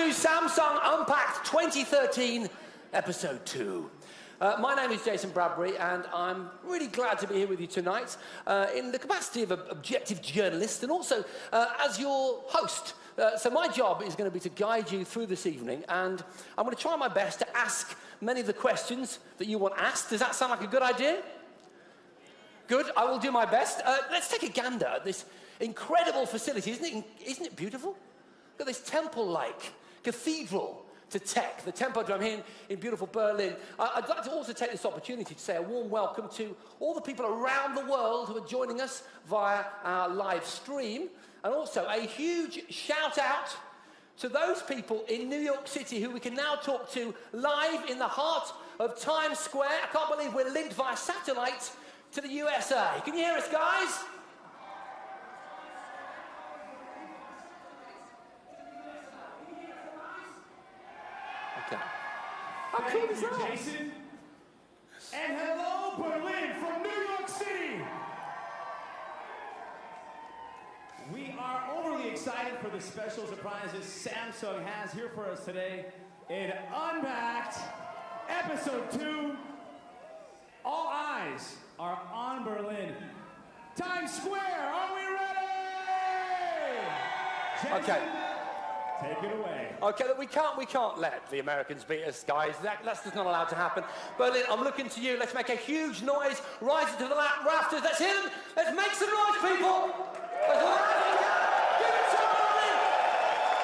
to Samsung Unpacked 2013, Episode 2. My name is Jason Bradbury, and I'm really glad to be here with you tonight in the capacity of an objective journalist and also as your host. So my job is going to be to guide you through this evening, and I'm going to try my best to ask many of the questions that you want asked. Does that sound like a good idea? Good, I will do my best. Let's take a gander at this incredible facility. Isn't it beautiful? Look at this temple-like cathedral to tech, the Tempodrom here in beautiful Berlin. I'd like to also take this opportunity to say a warm welcome to all the people around the world who are joining us via our live stream, and also a huge shout out to those people in New York City who we can now talk to live in the heart of Times Square. I can't believe we're linked via satellite to the USA. Can you hear us, guys? Okay. How cool is that? Jason. And hello, Berlin from New York City. We are overly excited for the special surprises Samsung has here for us today in Unpacked, Episode 2. All eyes are on Berlin. Times Square, are we ready? Jason, Okay. take it away. Okay, we can't let the Americans beat us, guys. That's just not allowed to happen. Berlin, I'm looking to you. Let's make a huge noise, rise to the rafters. Let's hear them. Let's make some noise, people. As loud as we can. Give it some Berlin.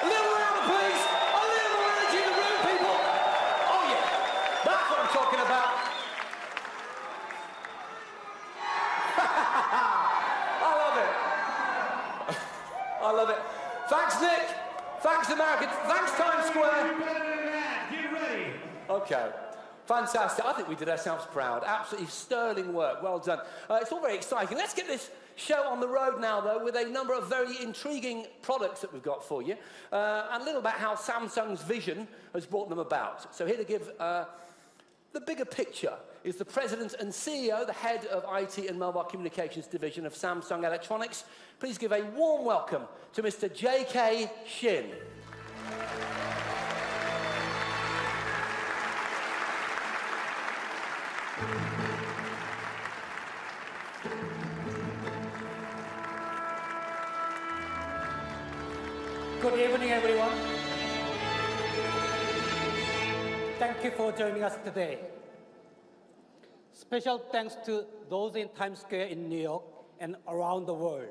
A little louder, please. A little more energy in the room, people. Oh yeah, that's what I'm talking about. I love it. I love it. Thanks, Nick. Thanks, America. Thanks, Times Square. Better than that. Get ready. Okay. Fantastic. I think we did ourselves proud. Absolutely sterling work. Well done. It's all very exciting. Let's get this show on the road now, though, with a number of very intriguing products that we've got for you, and a little about how Samsung's vision has brought them about. So here to give the bigger picture is the President and CEO, the head of IT and Mobile Communications Division of Samsung Electronics. Please give a warm welcome to Mr. J.K. Shin. Good evening, everyone. Thank you for joining us today. Special thanks to those in Times Square in New York and around the world.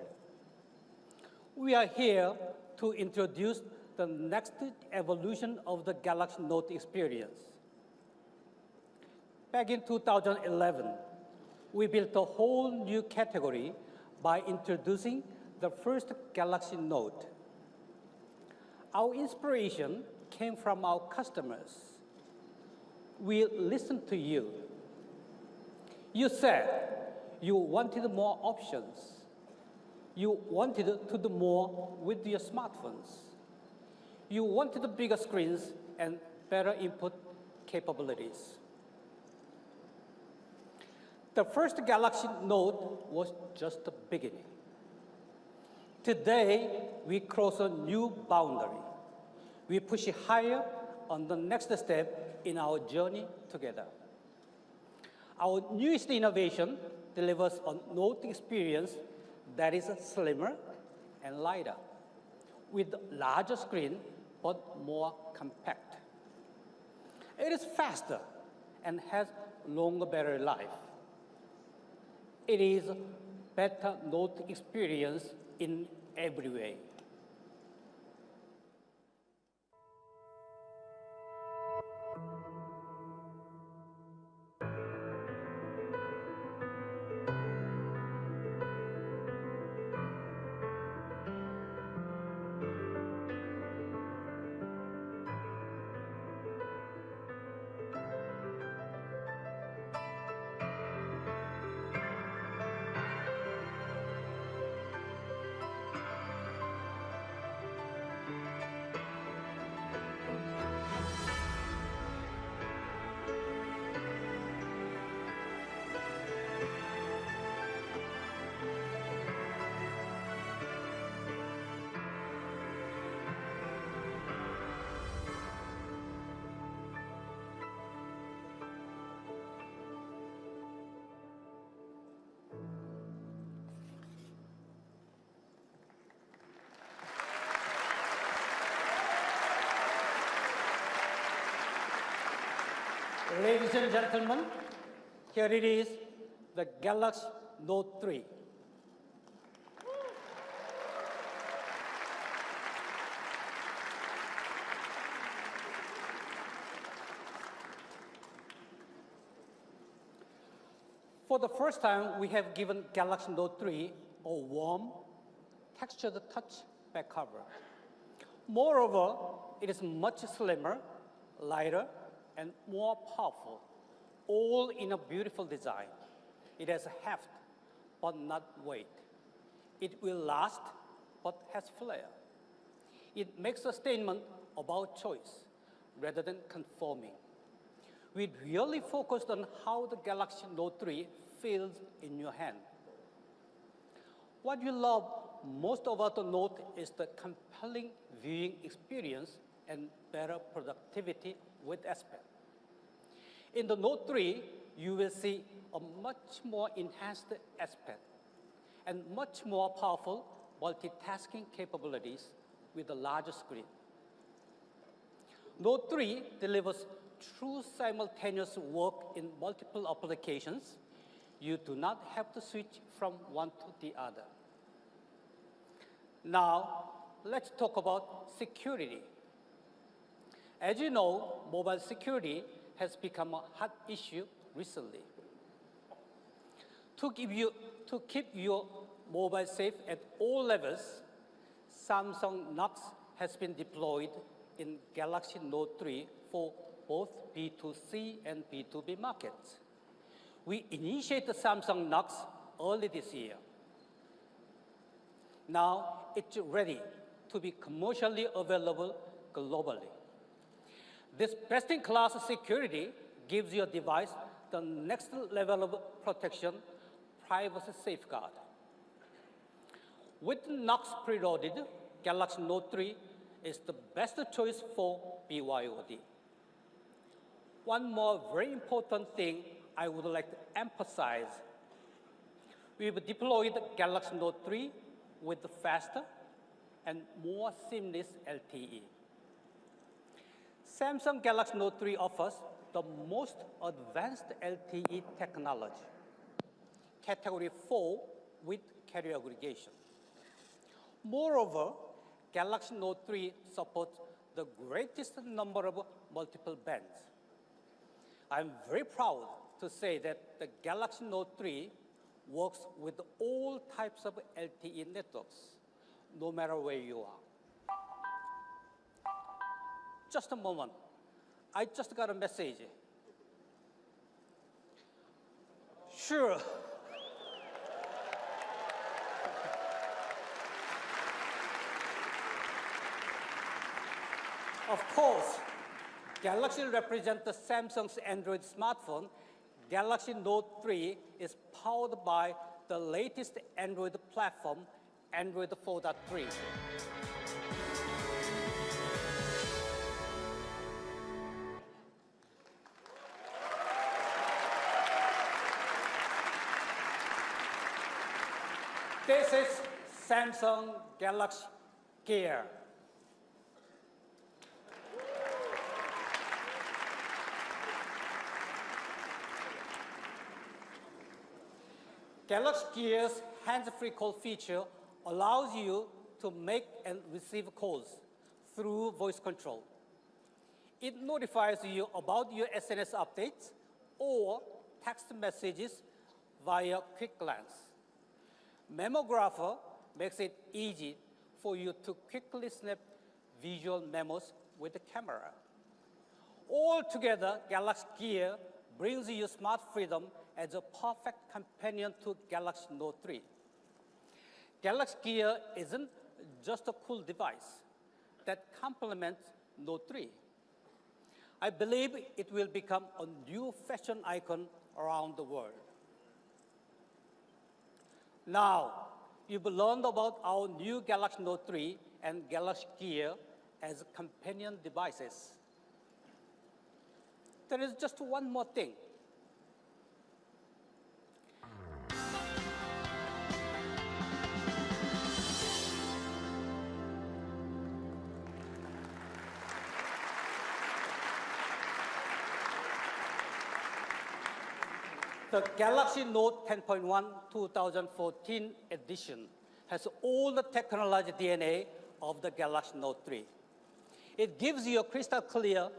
We are here to introduce the next evolution of the Galaxy Note experience. Back in 2011, we built a whole new category by introducing the first Galaxy Note. Our inspiration came from our customers. We listened to you. You said you wanted more options. You wanted to do more with your smartphones. You wanted bigger screens and better input capabilities. The first Galaxy Note was just the beginning. Today, we cross a new boundary. We push higher on the next step in our journey together. Our newest innovation delivers a Note experience that is slimmer and lighter, with larger screen but more compact. It is faster and has longer battery life. It is better Note experience in every way. Ladies and gentlemen, here it is, the Galaxy Note 3. For the first time, we have given Galaxy Note 3 a warm, textured touch back cover. Moreover, it is much slimmer, lighter, and more powerful, all in a beautiful design. It has heft, but not weight. It will last, but has flair. It makes a statement about choice rather than conforming. We really focused on how the Galaxy Note 3 feels in your hand. What you love most about the Note is the compelling viewing experience and better productivity with aspect. In the Note 3, you will see a much more enhanced aspect and much more powerful multitasking capabilities with a larger screen. Note 3 delivers true simultaneous work in multiple applications. You do not have to switch from one to the other. Now, let's talk about security. As you know, mobile security has become a hot issue recently. To keep your mobile safe at all levels, Samsung Knox has been deployed in Galaxy Note 3 for both B2C and B2B markets. We initiated Samsung Knox early this year. Now it's ready to be commercially available globally. This best-in-class security gives your device the next level of protection, privacy safeguard. With Knox preloaded, Galaxy Note 3 is the best choice for BYOD. One more very important thing I would like to emphasize. We've deployed Galaxy Note 3 with faster and more seamless LTE. Samsung Galaxy Note 3 offers the most advanced LTE technology, Category 4 with carrier aggregation. Moreover, Galaxy Note 3 supports the greatest number of multiple bands. I'm very proud to say that the Galaxy Note 3 works with all types of LTE networks, no matter where you are. Just a moment. I just got a message. Sure. Of course, Galaxy represents the Samsung's Android smartphone. Galaxy Note 3 is powered by the latest Android platform, Android 4.3. This is Samsung Galaxy Gear. Galaxy Gear's hands-free call feature allows you to make and receive calls through voice control. It notifies you about your SNS updates or text messages via quick glance. Memographer makes it easy for you to quickly snap visual memos with the camera. Altogether, Galaxy Gear brings you smart freedom as a perfect companion to Galaxy Note 3. Galaxy Gear isn't just a cool device that complements Note 3. I believe it will become a new fashion icon around the world. Now, you've learned about our new Galaxy Note 3 and Galaxy Gear as companion devices. There is just one more thing. The Galaxy Note 10.1 2014 edition has all the technology DNA of the Galaxy Note 3. It gives you a crystal clear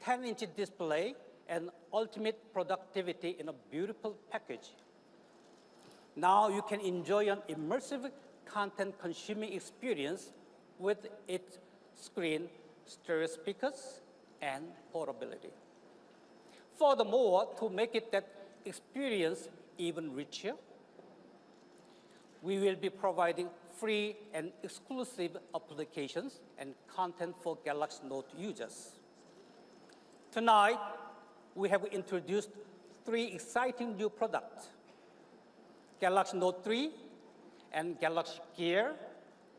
10-inch display and ultimate productivity in a beautiful package. Now you can enjoy an immersive content consuming experience with its screen, stereo speakers, and portability. Furthermore, to make it that experience even richer, we will be providing free and exclusive applications and content for Galaxy Note users. Tonight, we have introduced 3 exciting new products. Galaxy Note 3 and Galaxy Gear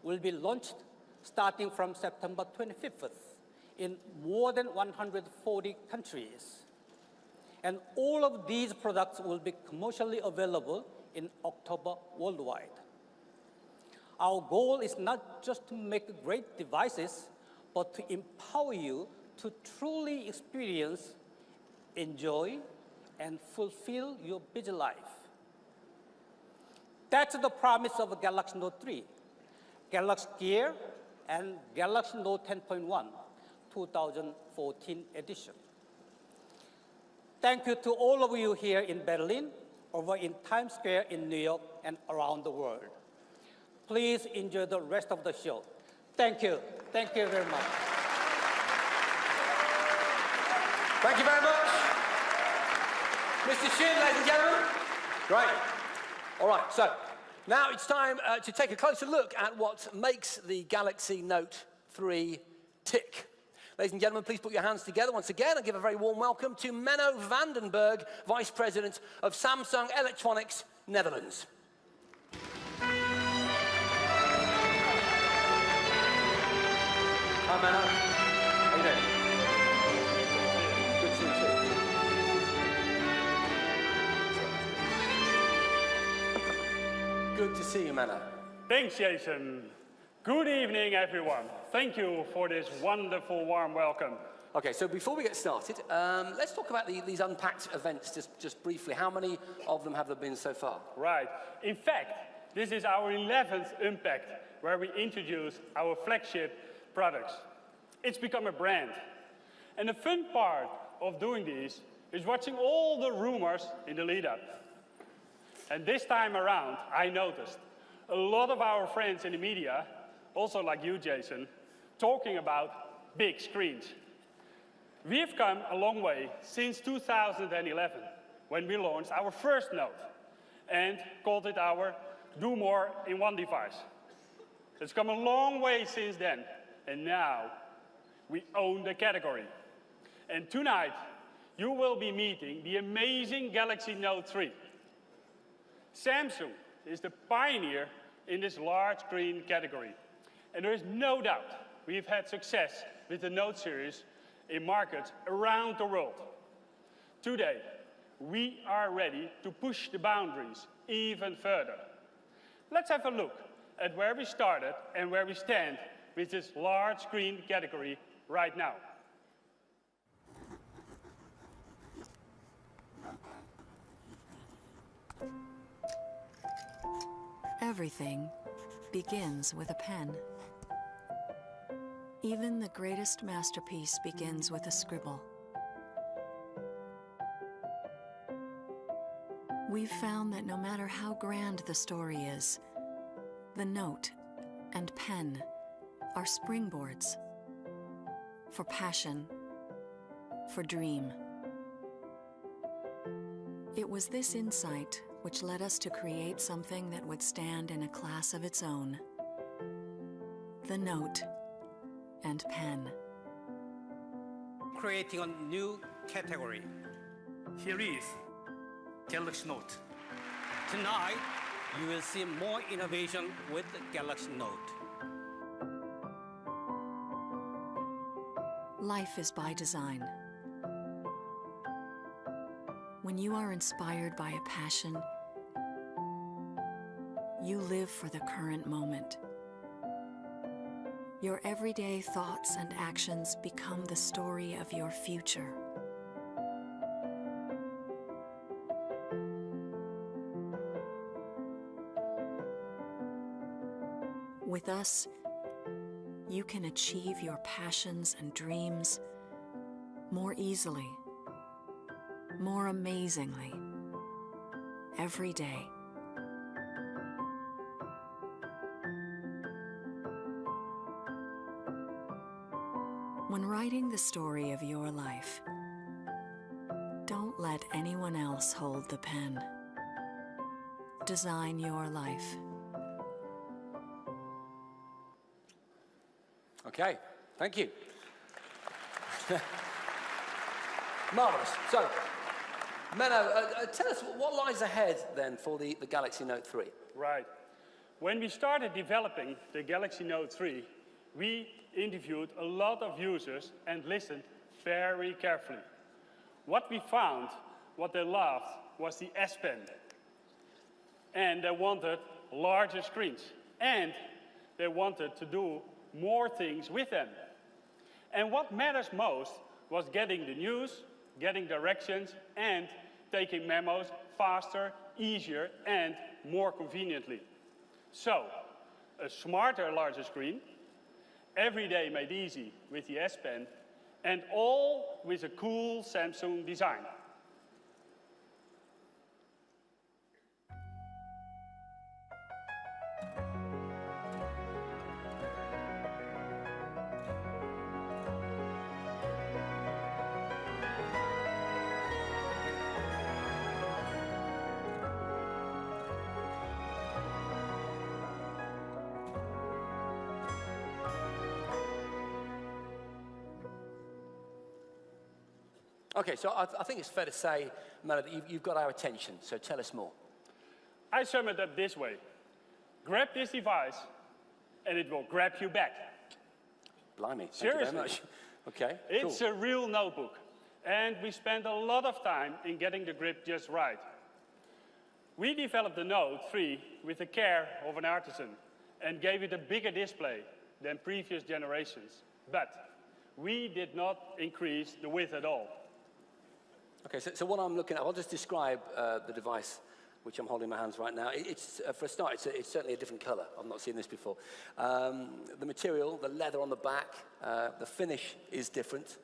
will be launched starting from September 25th in more than 140 countries. And all of these products will be commercially available in October worldwide. Our goal is not just to make great devices, but to empower you to truly experience, enjoy, and fulfill your busy life. That's the promise of Galaxy Note 3, Galaxy Gear, and Galaxy Note 10.1 2014 edition. Thank you to all of you here in Berlin, over in Times Square in New York, and around the world. Please enjoy the rest of the show. Thank you. Thank you very much. Thank you very much. Mr. Shin, ladies and gentlemen. Great. All right, so now it's time to take a closer look at what makes the Galaxy Note 3 tick. Ladies and gentlemen, please put your hands together once again and give a very warm welcome to Menno Vandenberg, Vice President of Samsung Electronics, Netherlands. Hi, Menno. How you doing? Good to see you. Good to see you, Menno. Thanks, Jason. Good evening, everyone. Thank you for this wonderful, warm welcome. Okay, so before we get started, let's talk about these Unpacked events just briefly. How many of them have there been so far? Right. In fact, this is our 11th Unpacked, where we introduce our flagship products. It's become a brand. And the fun part of doing these is watching all the rumors in the lead-up. And this time around, I noticed a lot of our friends in the media, also like you, Jason, talking about big screens. We have come a long way since 2011, when we launched our first Note and called it our Do More in One device. It's come a long way since then, and now we own the category. And tonight, you will be meeting the amazing Galaxy Note 3. Samsung is the pioneer in this large screen category. And there is no doubt we've had success with the Note series in markets around the world. Today, we are ready to push the boundaries even further. Let's have a look at where we started and where we stand with this large screen category right now. Everything begins with a pen. Even the greatest masterpiece begins with a scribble. We've found that no matter how grand the story is, the note and pen are springboards for passion, for dream. It was this insight which led us to create something that would stand in a class of its own: the note and pen. Creating a new category. Here is Galaxy Note. Tonight, you will see more innovation with the Galaxy Note. Life is by design. When you are inspired by a passion, you live for the current moment. Your everyday thoughts and actions become the story of your future. With us, you can achieve your passions and dreams more easily, more amazingly, every day. When writing the story of your life, don't let anyone else hold the pen. Design your life. Okay, thank you. Marvellous. So, Menno, tell us what lies ahead then for the Galaxy Note 3. Right. When we started developing the Galaxy Note 3, we interviewed a lot of users and listened very carefully. What we found, what they loved, was the S Pen. And they wanted larger screens. And they wanted to do more things with them. And what matters most was getting the news, getting directions, and taking memos faster, easier, and more conveniently. So, a smarter, larger screen, every day made easy with the S Pen, and all with a cool Samsung design. Okay, so I think it's fair to say, Menno, that you've got our attention, so tell us more. I sum it up this way. Grab this device, and it will grab you back. Blimey, thank Seriously. you very much. Okay, It's cool. a real notebook, and we spent a lot of time in getting the grip just right. We developed the Note 3 with the care of an artisan and gave it a bigger display than previous generations. But we did not increase the width at all. Okay, so what I'm looking at, I'll just describe the device which I'm holding in my hands right now. It's for a start, it's certainly a different color. I've not seen this before. The material, the leather on the back, the finish is different.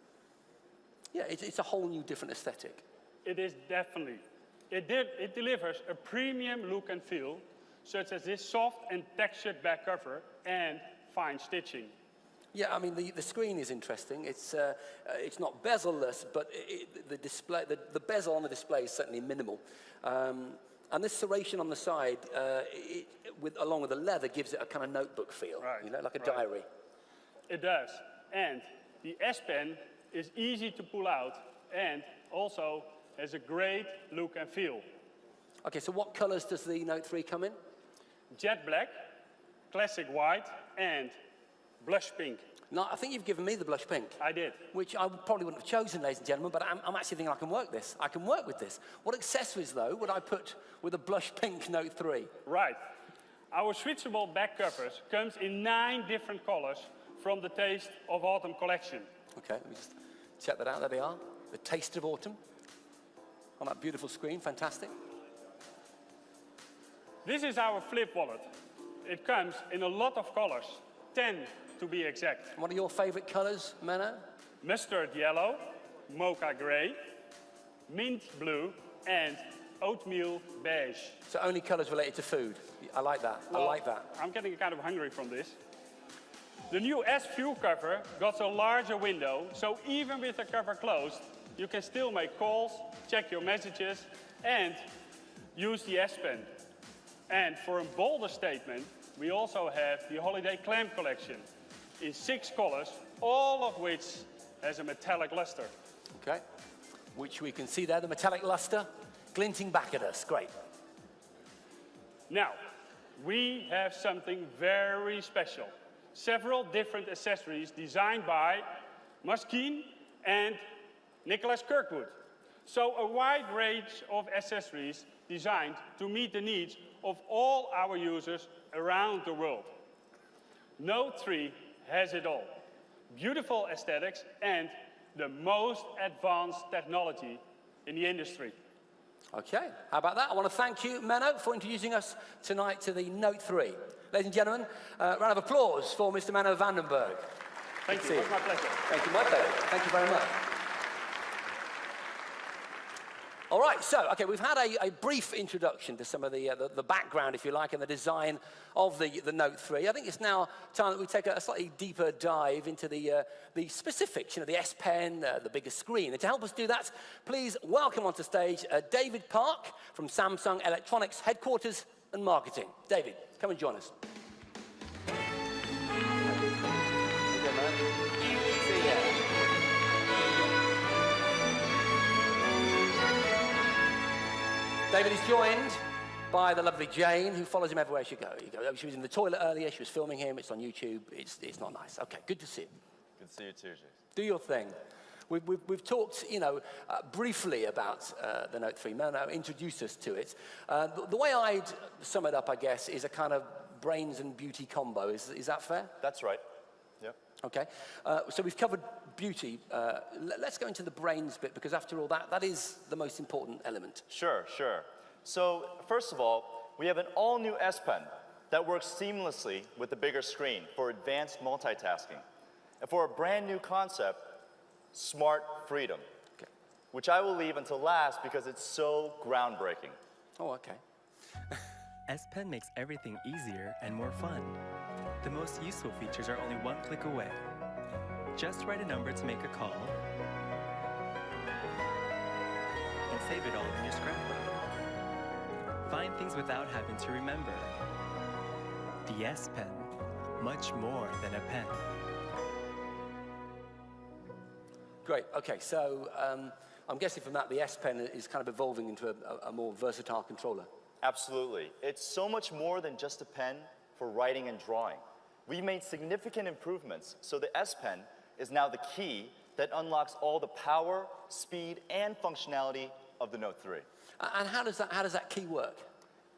Yeah, it's a whole new different aesthetic. It is definitely. It delivers a premium look and feel, such as this soft and textured back cover and fine stitching. Yeah, I mean, the screen is interesting. It's not bezel-less, but the bezel on the display is certainly minimal. And this serration on the side, along with the leather, gives it a kind of notebook feel, Right, you know, like a diary. It does. And the S Pen is easy to pull out and also has a great look and feel. Okay, so what colors does the Note 3 come in? Jet black, classic white, and blush pink. No, I think you've given me the blush pink. I did. Which I probably wouldn't have chosen, ladies and gentlemen, but I'm actually thinking I can work this. I can work with this. What accessories, though, would I put with a blush pink Note 3? Right. Our switchable back covers comes in 9 different colors from the Taste of Autumn collection. Okay, let me just check that out. There they are. The Taste of Autumn on that beautiful screen. Fantastic. This is our flip wallet. It comes in a lot of colors, 10 to be exact. What are your favorite colors, Menno? Mustard yellow, mocha gray, mint blue, and oatmeal beige. So only colors related to food. I like that. Well, I like that. I'm getting kind of hungry from this. The new S View cover got a larger window, so even with the cover closed, you can still make calls, check your messages, and use the S Pen. And for a bolder statement, we also have the Holiday Clamp collection in 6 colors, all of which has a metallic luster. Okay, which we can see there, the metallic luster glinting back at us. Great. Now, we have something very special. Several different accessories designed by Moskine and Nicholas Kirkwood. So a wide range of accessories designed to meet the needs of all our users around the world. Note 3 has it all. Beautiful aesthetics and the most advanced technology in the industry. Okay, how about that? I want to thank you, Menno, for introducing us tonight to the Note 3. Ladies and gentlemen, round of applause for Mr. Menno Vandenberg. Thank you. It's my pleasure. Thank you, my pleasure. Thank you very much. All right, so, okay, we've had a brief introduction to some of the background, if you like, and the design of the Note 3. I think it's now time that we take a slightly deeper dive into the specifics, the S Pen, the bigger screen. And to help us do that, please welcome onto stage David Park from Samsung Electronics Headquarters and Marketing. David, come and join us. David is joined by the lovely Jane, who follows him everywhere she goes. She was in the toilet earlier, she was filming him, it's on YouTube, it's not nice. Okay, good to see you. Good to see you too, Jason. Do your thing. We've talked, briefly about the Note 3. Menno introduced us to it. The way I'd sum it up, I guess, is a kind of brains and beauty combo. Is that fair? That's right. Yep. Okay. So we've covered beauty. Let's go into the brains bit, because after all, that is the most important element. Sure. So, first of all, we have an all-new S Pen that works seamlessly with the bigger screen for advanced multitasking. And for a brand new concept, Smart Freedom, Okay. which I will leave until last because it's so groundbreaking. Oh, okay. S Pen makes everything easier and more fun. The most useful features are only one click away. Just write a number to make a call and save it all in your scrapbook. Find things without having to remember. The S Pen, much more than a pen. Great. Okay, so I'm guessing from that the S Pen is kind of evolving into a more versatile controller. Absolutely. It's so much more than just a pen for writing and drawing. We've made significant improvements, so the S Pen is now the key that unlocks all the power, speed, and functionality of the Note 3. And how does that key work?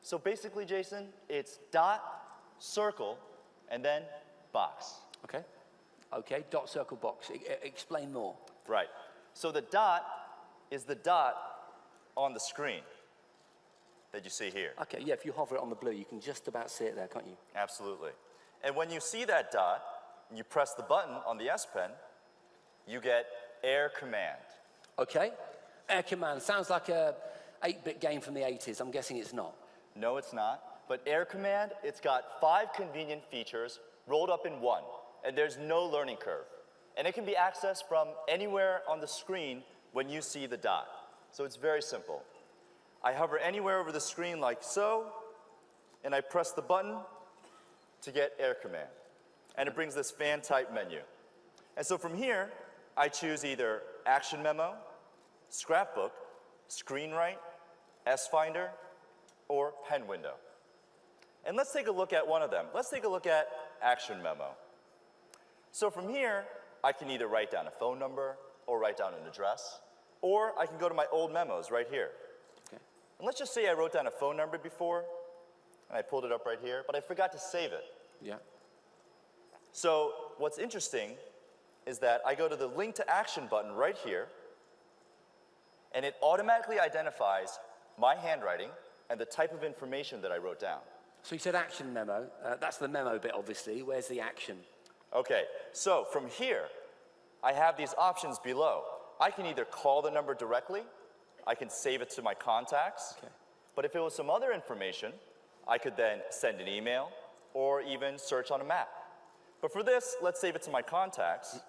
So basically, Jason, it's dot, circle, and then box. Okay. Okay, dot, circle, box. Explain more. Right. So the dot is the dot on the screen that you see here. Okay, yeah, if you hover it on the blue, you can just about see it there, can't you? Absolutely. And when you see that dot, and you press the button on the S Pen, you get Air Command. Okay. Air Command sounds like a 8-bit game from the 80s. I'm guessing it's not. No, it's not. But Air Command, it's got 5 convenient features rolled up in one, and there's no learning curve. And it can be accessed from anywhere on the screen when you see the dot. So it's very simple. I hover anywhere over the screen like so, and I press the button to get Air Command. And it brings this fan-type menu. And so from here, I choose either Action Memo, Scrapbook, ScreenWrite, S-Finder, or Pen Window. And let's take a look at one of them. Let's take a look at Action Memo. So from here, I can either write down a phone number or write down an address, or I can go to my old memos right here. Okay. And let's just say I wrote down a phone number before, and I pulled it up right here, but I forgot to save it. Yeah. So what's interesting is that I go to the Link to Action button right here, and it automatically identifies my handwriting and the type of information that I wrote down. So you said Action Memo. That's the memo bit, obviously. Where's the action? Okay, so from here, I have these options below. I can either call the number directly, I can save it to my contacts, Okay. but if it was some other information, I could then send an email or even search on a map. But for this, let's save it to my contacts.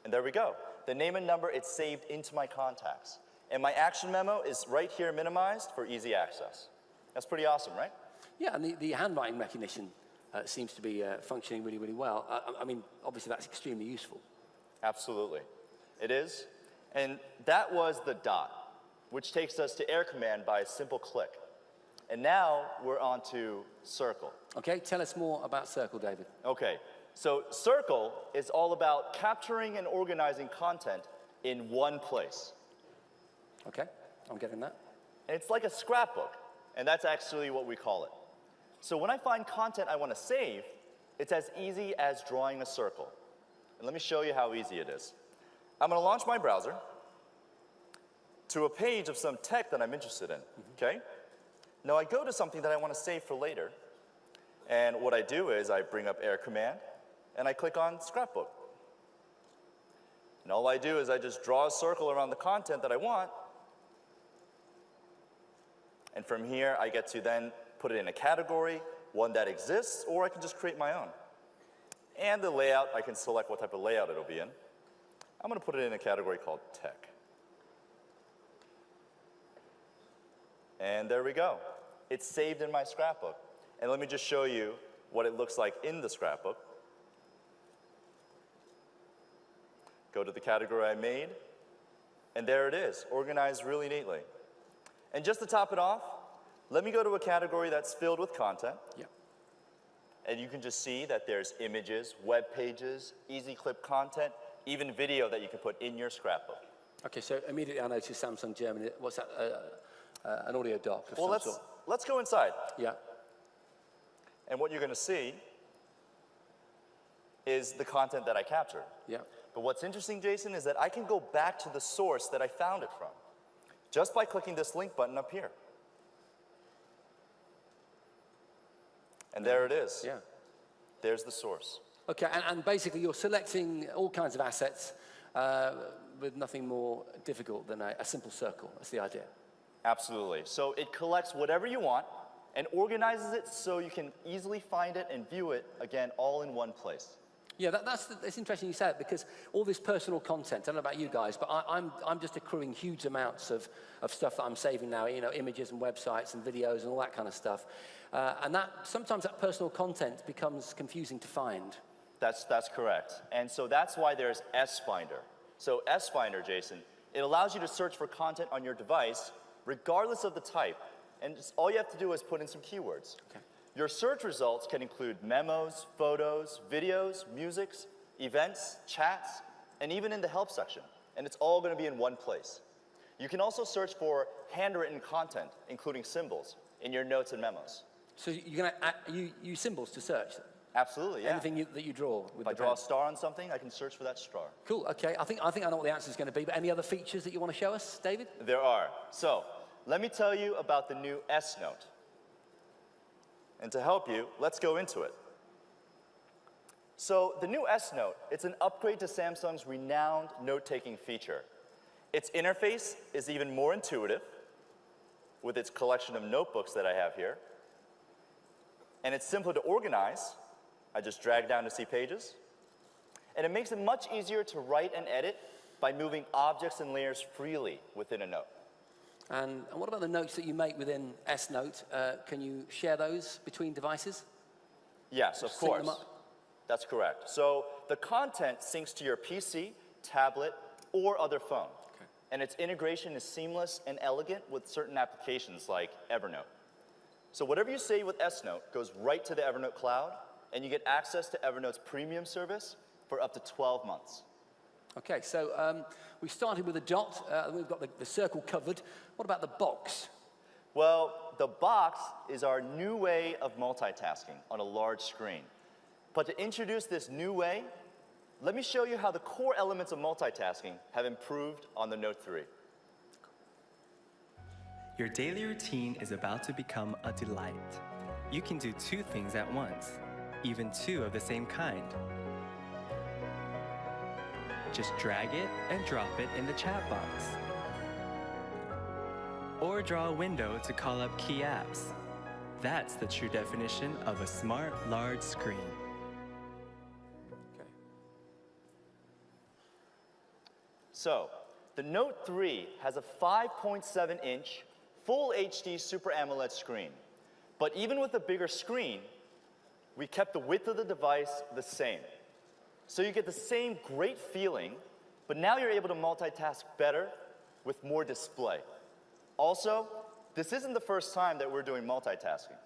And there we go. The name and number, it's saved into my contacts. And my action memo is right here minimized for easy access. That's pretty awesome, right? Yeah, and the handwriting recognition seems to be functioning really, really well. I mean, obviously that's extremely useful. Absolutely. It is. And that was the dot, which takes us to Air Command by a simple click. And now we're on to Circle. Okay, tell us more about Circle, David. Okay, so Circle is all about capturing and organizing content in one place. Okay, I'm getting that. And it's like a scrapbook, and that's actually what we call it. So when I find content I want to save, it's as easy as drawing a circle. And let me show you how easy it is. I'm going to launch my browser to a page of some tech that I'm interested in, okay? Now I go to something that I want to save for later, And what I do is I bring up Air Command, and I click on Scrapbook. And all I do is I just draw a circle around the content that I want. And from here, I get to then put it in a category, one that exists, or I can just create my own. And the layout, I can select what type of layout it'll be in. I'm going to put it in a category called Tech. And there we go. It's saved in my scrapbook. And let me just show you what it looks like in the scrapbook. Go to the category I made, and there it is, organized really neatly. And just to top it off, let me go to a category that's filled with content. Yeah. And you can just see that there's images, web pages, easy clip content, even video that you can put in your scrapbook. Okay, so immediately I noticed Samsung Germany. What's that? An audio dock of Well, some sort. let's go inside. Yeah. And what you're going to see is the content that I captured. Yeah. But what's interesting, Jason, is that I can go back to the source that I found it from just by clicking this link button up here. And there it is. Yeah. There's the source. Okay, and basically you're selecting all kinds of assets with nothing more difficult than a simple circle. That's the idea. Absolutely. So it collects whatever you want and organizes it so you can easily find it and view it, again, all in one place. Yeah, that's interesting you say it, because all this personal content, I don't know about you guys, but I'm just accruing huge amounts of stuff that I'm saving now, you know, images and websites and videos and all that kind of stuff. And sometimes that personal content becomes confusing to find. That's correct. And so that's why there's S-Finder. So S-Finder, Jason, it allows you to search for content on your device regardless of the type. And all you have to do is put in some keywords. Okay. Your search results can include memos, photos, videos, musics, events, chats, and even in the help section. And it's all going to be in one place. You can also search for handwritten content, including symbols, in your notes and memos. So you're going to use symbols to search? Absolutely, yeah. Anything that you draw with If I the draw a pen? star on something, I can search for that star. Cool, okay. I think I know what the answer is going to be, but any other features that you want to show us, David? There are. So let me tell you about the new S Note. And to help you, let's go into it. So the new S Note, it's an upgrade to Samsung's renowned note-taking feature. Its interface is even more intuitive with its collection of notebooks that I have here. And it's simpler to organize. I just drag down to see pages. And it makes it much easier to write and edit by moving objects and layers freely within a note. And what about the notes that you make within S Note? Can you share those between devices? Yes, of Sync them course. up? That's correct. So the content syncs to your PC, tablet, or other phone. Okay. And its integration is seamless and elegant with certain applications like Evernote. So whatever you save with S Note goes right to the Evernote cloud, and you get access to Evernote's premium service for up to 12 months. Okay, so we started with a dot. We've got the circle covered. What about the box? Well, the box is our new way of multitasking on a large screen. But to introduce this new way, let me show you how the core elements of multitasking have improved on the Note 3. Your daily routine is about to become a delight. You can do two things at once, even two of the same kind. Just drag it and drop it in the chat box. Or draw a window to call up key apps. That's the true definition of a smart, large screen. Okay. So, the Note 3 has a 5.7-inch Full HD Super AMOLED screen. But even with a bigger screen, we kept the width of the device the same. So you get the same great feeling, but now you're able to multitask better with more display. Also, this isn't the first time that we're doing multitasking.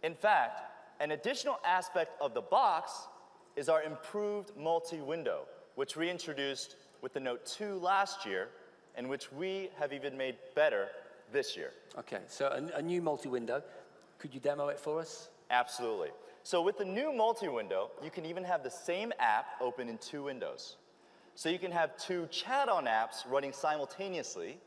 In fact, an additional aspect of the box is our improved multi-window, which we introduced with the Note 2 last year, and which we have even made better this year. Okay, so a new multi-window. Could you demo it for us? Absolutely. So with the new multi-window, you can even have the same app open in two windows. So you can have two chat-on apps running simultaneously.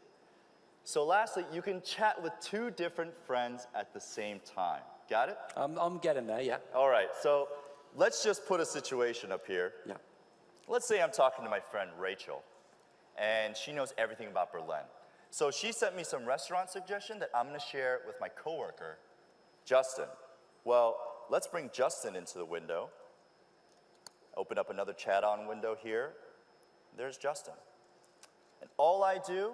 So lastly, you can chat with two different friends at the same time. Got it? I'm getting there, yeah. All right, so let's just put a situation up here. Yeah. Let's say I'm talking to my friend Rachel, and she knows everything about Berlin. So she sent me some restaurant suggestion that I'm gonna share with my coworker, Justin. Well, let's bring Justin into the window. Open up another chat-on window here. There's Justin. And all I do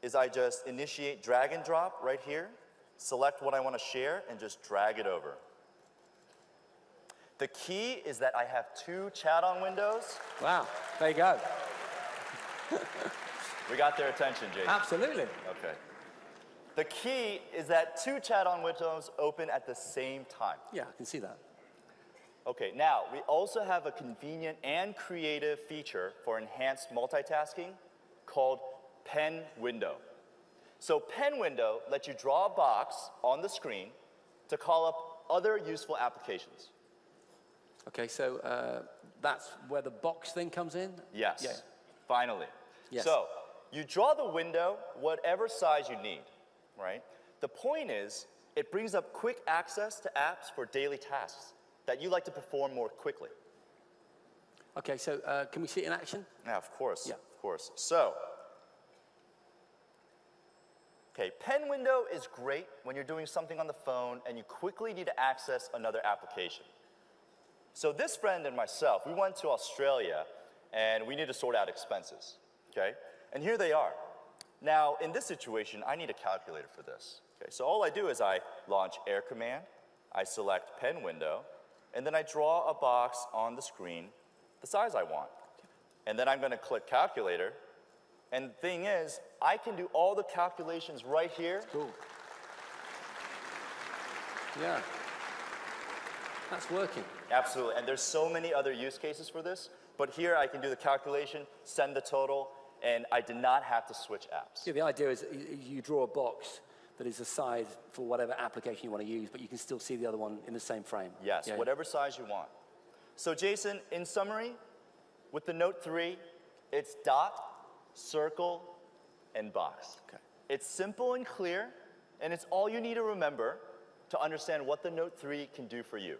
is I just initiate drag and drop right here, select what I want to share, and just drag it over. The key is that I have 2 chat-on windows. Wow, there you go. We got their attention, Jason. Absolutely. Okay. The key is that 2 chat-on windows open at the same time. Yeah, I can see that. Okay, now, we also have a convenient and creative feature for enhanced multitasking called Pen Window. So Pen Window lets you draw a box on the screen to call up other useful applications. Okay, so that's where the box thing comes in? Yes, Yeah. finally. Yes. So you draw the window whatever size you need, right? The point is, it brings up quick access to apps for daily tasks that you like to perform more quickly. Okay, so can we see it in action? Yeah, of course, Yeah. of course. So, okay, Pen Window is great when you're doing something on the phone and you quickly need to access another application. So this friend and myself, we went to Australia and we need to sort out expenses, okay? And here they are. Now, in this situation, I need a calculator for this. Okay, so all I do is I launch Air Command, I select Pen Window, and then I draw a box on the screen the size I want. And then I'm gonna click Calculator, and the thing is, I can do all the calculations right here. Cool. Yeah. That's working. Absolutely, and there's so many other use cases for this, but here I can do the calculation, send the total, and I did not have to switch apps. Yeah, the idea is you draw a box that is a size for whatever application you want to use, but you can still see the other one in the same frame. Yes, Yeah. whatever size you want. So Jason, in summary, with the Note 3, it's dot, circle, and box. Okay. It's simple and clear, and it's all you need to remember to understand what the Note 3 can do for you.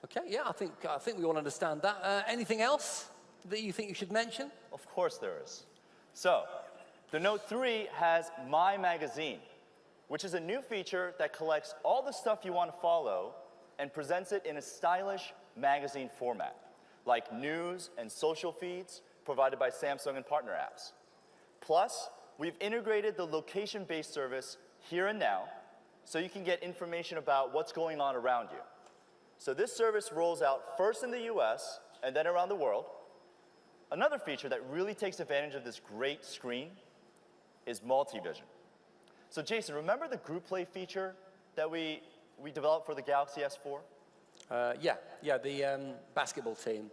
Okay, yeah, I think we all understand that. Anything else that you think you should mention? Of course there is. So, the Note 3 has My Magazine, which is a new feature that collects all the stuff you want to follow and presents it in a stylish magazine format, like news and social feeds provided by Samsung and partner apps. Plus, we've integrated the location-based service Here and Now, so you can get information about what's going on around you. So this service rolls out first in the US and then around the world. Another feature that really takes advantage of this great screen is multi-vision. So Jason, remember the group play feature that we developed for the Galaxy S4? Yeah, the basketball team,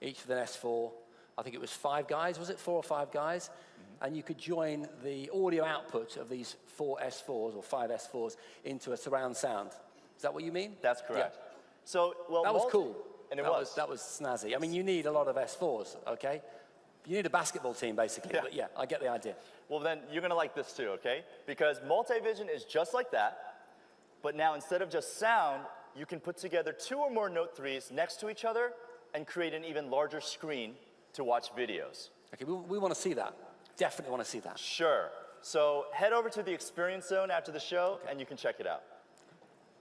each with an S4. I think it was 5 guys, was it? 4 or 5 guys? Mm-hmm. And you could join the audio output of these 4 S4s or 5 S4s into a surround sound. Is that what you mean? That's correct. Yeah. So, well, that was cool. And that was snazzy. I mean, you need a lot of S4s, okay? You need a basketball team, basically. Yeah. But yeah, I get the idea. Well, then you're gonna like this too, okay? Because multi-vision is just like that, but now instead of just sound, you can put together 2 or more Note 3s next to each other and create an even larger screen to watch videos. Okay, we want to see that. Definitely want to see that. Sure. So head over to the Experience Zone after the show, and you can check it out.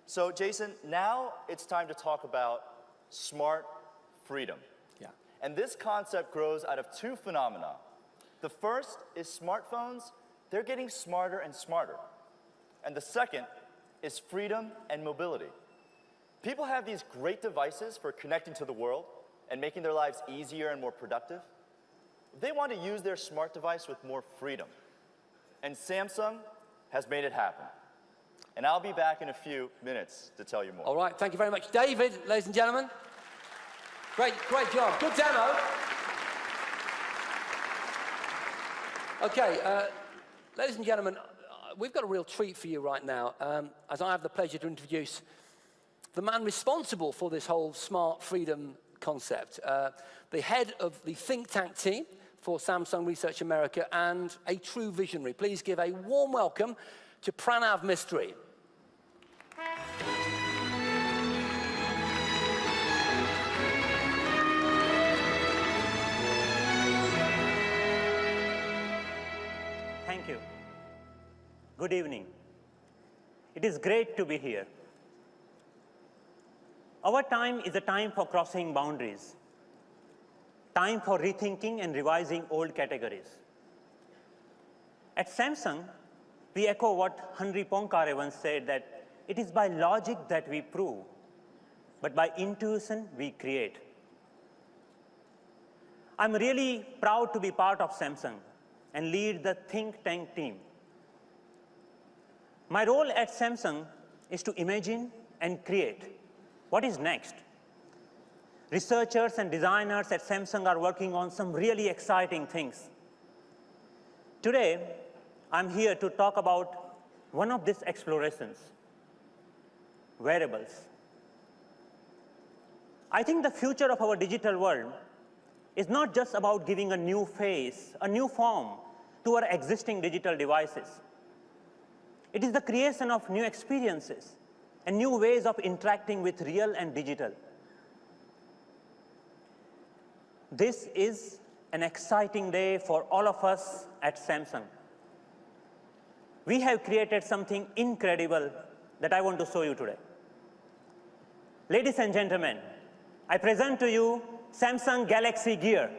So Jason, now it's time to talk about smart freedom. Yeah. And this concept grows out of 2 phenomena. The first is smartphones. They're getting smarter and smarter. And the second is freedom and mobility. People have these great devices for connecting to the world and making their lives easier and more productive. They want to use their smart device with more freedom. And Samsung has made it happen. And I'll be back in a few minutes to tell you more. All right, thank you very much. David, ladies and gentlemen. Great job. Good demo. Okay, ladies and gentlemen, we've got a real treat for you right now, as I have the pleasure to introduce the man responsible for this whole smart freedom concept, the head of the think tank team for Samsung Research America and a true visionary. Please give a warm welcome to Pranav Mistry. Good evening. It is great to be here. Our time is a time for crossing boundaries, time for rethinking and revising old categories. At Samsung, we echo what Henry Poincaré once said, that it is by logic that we prove, but by intuition we create. I'm really proud to be part of Samsung and lead the think tank team. My role at Samsung is to imagine and create what is next. Researchers and designers at Samsung are working on some really exciting things. Today, I'm here to talk about one of these explorations, wearables. I think the future of our digital world is not just about giving a new face, a new form to our existing digital devices. It is the creation of new experiences and new ways of interacting with real and digital. This is an exciting day for all of us at Samsung. We have created something incredible that I want to show you today. Ladies and gentlemen, I present to you Samsung Galaxy Gear.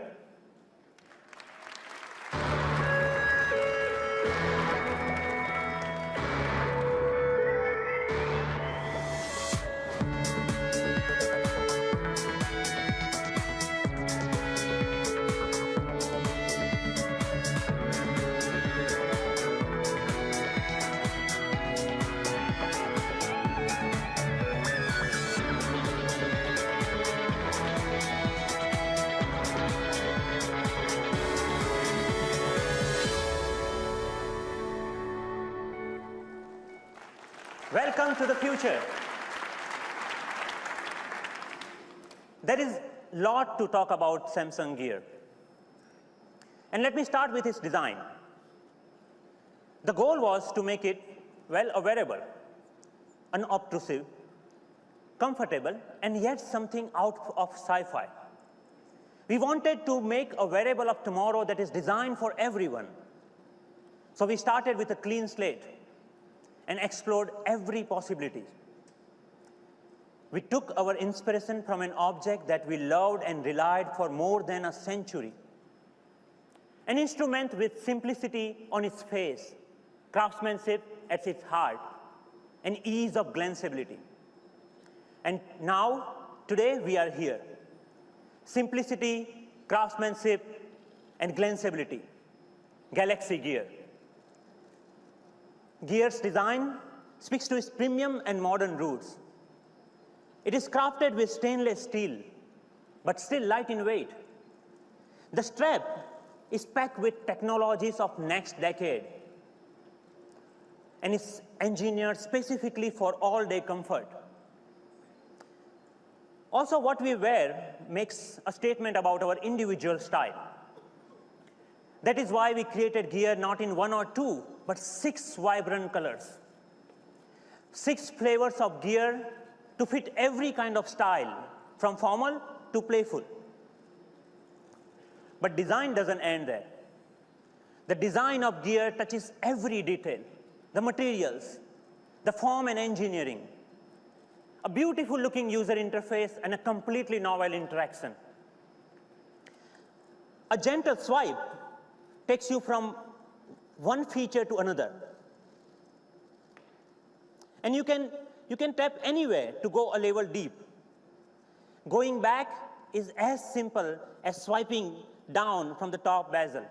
Welcome to the future. There is a lot to talk about Samsung Gear. And let me start with its design. The goal was to make it, well, a wearable, unobtrusive, comfortable, and yet something out of sci-fi. We wanted to make a wearable of tomorrow that is designed for everyone. So we started with a clean slate and explored every possibility. We took our inspiration from an object that we loved and relied for more than a century. An instrument with simplicity on its face, craftsmanship at its heart, and ease of glanceability. And now, today, we are here. Simplicity, craftsmanship, and glanceability. Galaxy Gear. Gear's design speaks to its premium and modern roots. It is crafted with stainless steel, but still light in weight. The strap is packed with technologies of next decade and is engineered specifically for all-day comfort. Also, what we wear makes a statement about our individual style. That is why we created gear not in 1 or 2, but 6 vibrant colors. 6 flavors of gear to fit every kind of style, from formal to playful. But design doesn't end there. The design of gear touches every detail, the materials, the form and engineering, a beautiful looking user interface, and a completely novel interaction. A gentle swipe takes you from one feature to another. And you can tap anywhere to go a level deep. Going back is as simple as swiping down from the top bezel.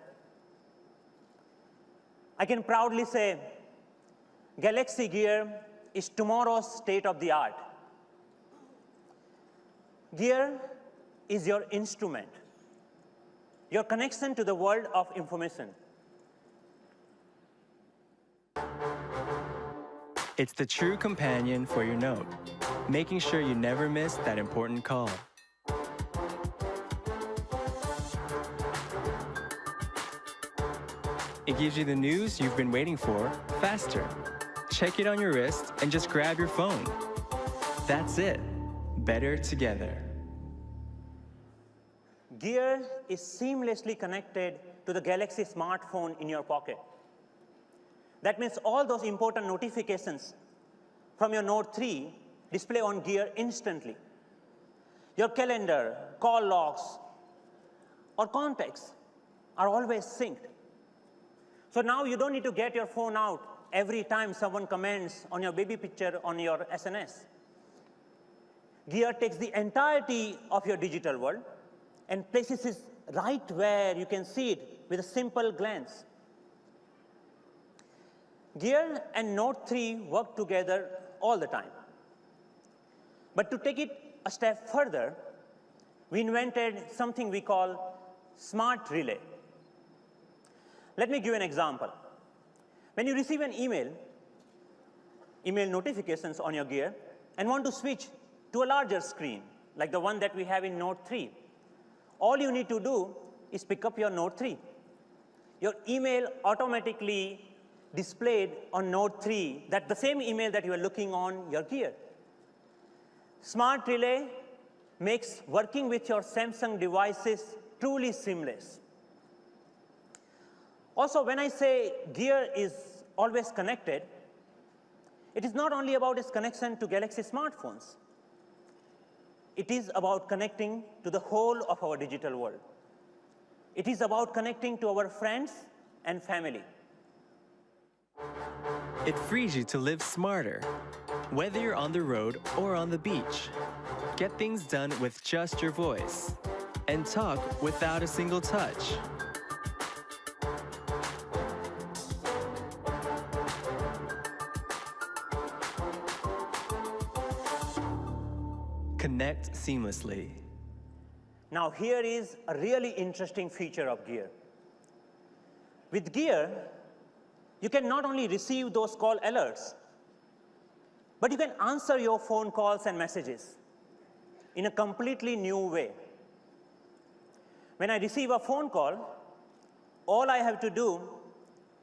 I can proudly say, Galaxy Gear is tomorrow's state of the art. Gear is your instrument, your connection to the world of information. It's the true companion for your note, making sure you never miss that important call. It gives you the news you've been waiting for faster. Check it on your wrist and just grab your phone. That's it. Better together. Gear is seamlessly connected to the Galaxy smartphone in your pocket. That means all those important notifications from your Note 3 display on Gear instantly. Your calendar, call logs, or contacts are always synced. So now you don't need to get your phone out every time someone comments on your baby picture on your SNS. Gear takes the entirety of your digital world and places it right where you can see it with a simple glance. Gear and Note 3 work together all the time. But to take it a step further, we invented something we call Smart Relay. Let me give you an example. When you receive an email notifications on your Gear, and want to switch to a larger screen, like the one that we have in Note 3, all you need to do is pick up your Note 3. Your email automatically displayed on Note 3, that the same email that you are looking on your Gear. Smart Relay makes working with your Samsung devices truly seamless. Also, when I say Gear is always connected, it is not only about its connection to Galaxy smartphones. It is about connecting to the whole of our digital world. It is about connecting to our friends and family. It frees you to live smarter, whether you're on the road or on the beach. Get things done with just your voice, and talk without a single touch. Connect seamlessly. Now here is a really interesting feature of Gear. With Gear, you can not only receive those call alerts, but you can answer your phone calls and messages in a completely new way. When I receive a phone call, all I have to do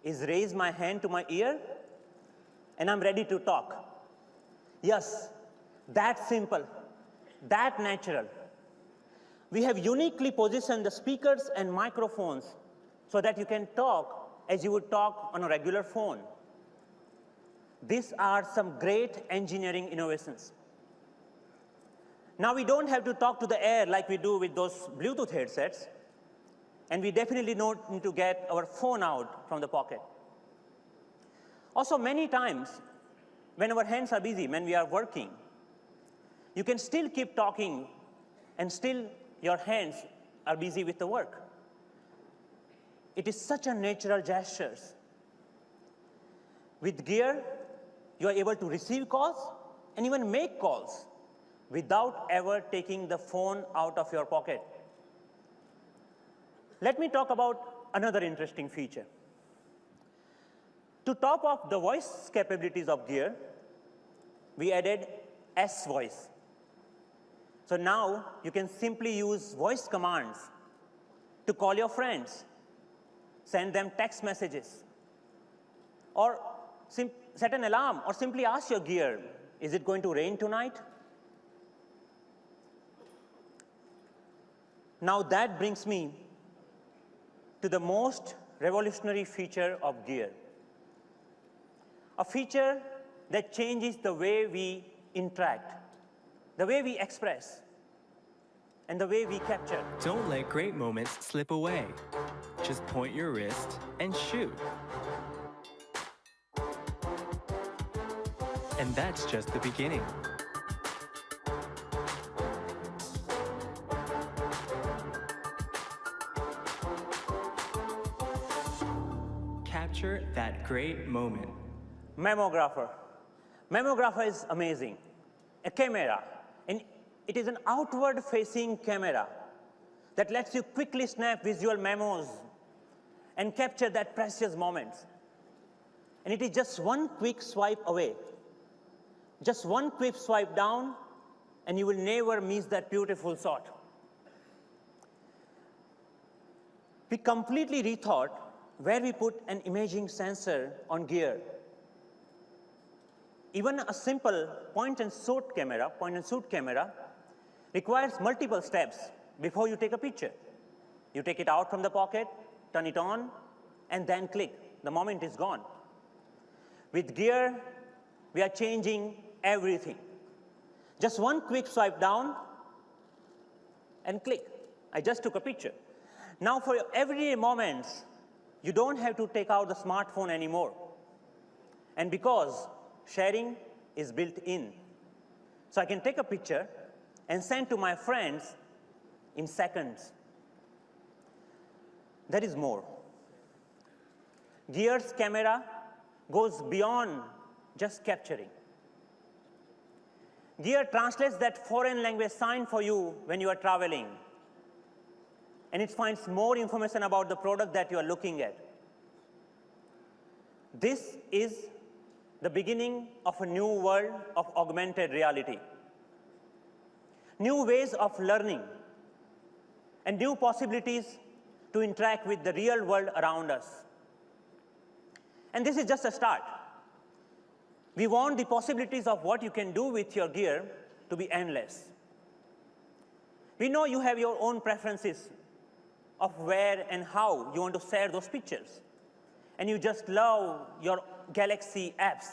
is raise my hand to my ear, and I'm ready to talk. Yes, that simple, that natural. We have uniquely positioned the speakers and microphones so that you can talk as you would talk on a regular phone. These are some great engineering innovations. Now we don't have to talk to the air like we do with those Bluetooth headsets, and we definitely don't need to get our phone out from the pocket. Also, many times when our hands are busy, when we are working, you can still keep talking and still your hands are busy with the work. It is such a natural gesture. With Gear, you are able to receive calls and even make calls without ever taking the phone out of your pocket. Let me talk about another interesting feature. To top up the voice capabilities of Gear, we added S-Voice. So now you can simply use voice commands to call your friends, send them text messages, or set an alarm, or simply ask your Gear, is it going to rain tonight? Now that brings me to the most revolutionary feature of Gear. A feature that changes the way we interact, the way we express, and the way we capture. Don't let great moments slip away. Just point your wrist and shoot. And that's just the beginning. Capture that great moment. Memographer. Memographer is amazing. A camera, and it is an outward-facing camera that lets you quickly snap visual memos and capture that precious moments. And it is just one quick swipe away. Just one quick swipe down, and you will never miss that beautiful shot. We completely rethought where we put an imaging sensor on Gear. Even a simple point-and-shoot camera requires multiple steps before you take a picture. You take it out from the pocket, turn it on, and then click. The moment is gone. With Gear, we are changing everything. Just one quick swipe down and click. I just took a picture. Now for your everyday moments, you don't have to take out the smartphone anymore. And because sharing is built in, so I can take a picture and send to my friends in seconds. There is more. Gear's camera goes beyond just capturing. Gear translates that foreign language sign for you when you are traveling. And it finds more information about the product that you are looking at. This is the beginning of a new world of augmented reality. New ways of learning and new possibilities to interact with the real world around us. And this is just a start. We want the possibilities of what you can do with your gear to be endless. We know you have your own preferences of where and how you want to share those pictures. And you just love your Galaxy apps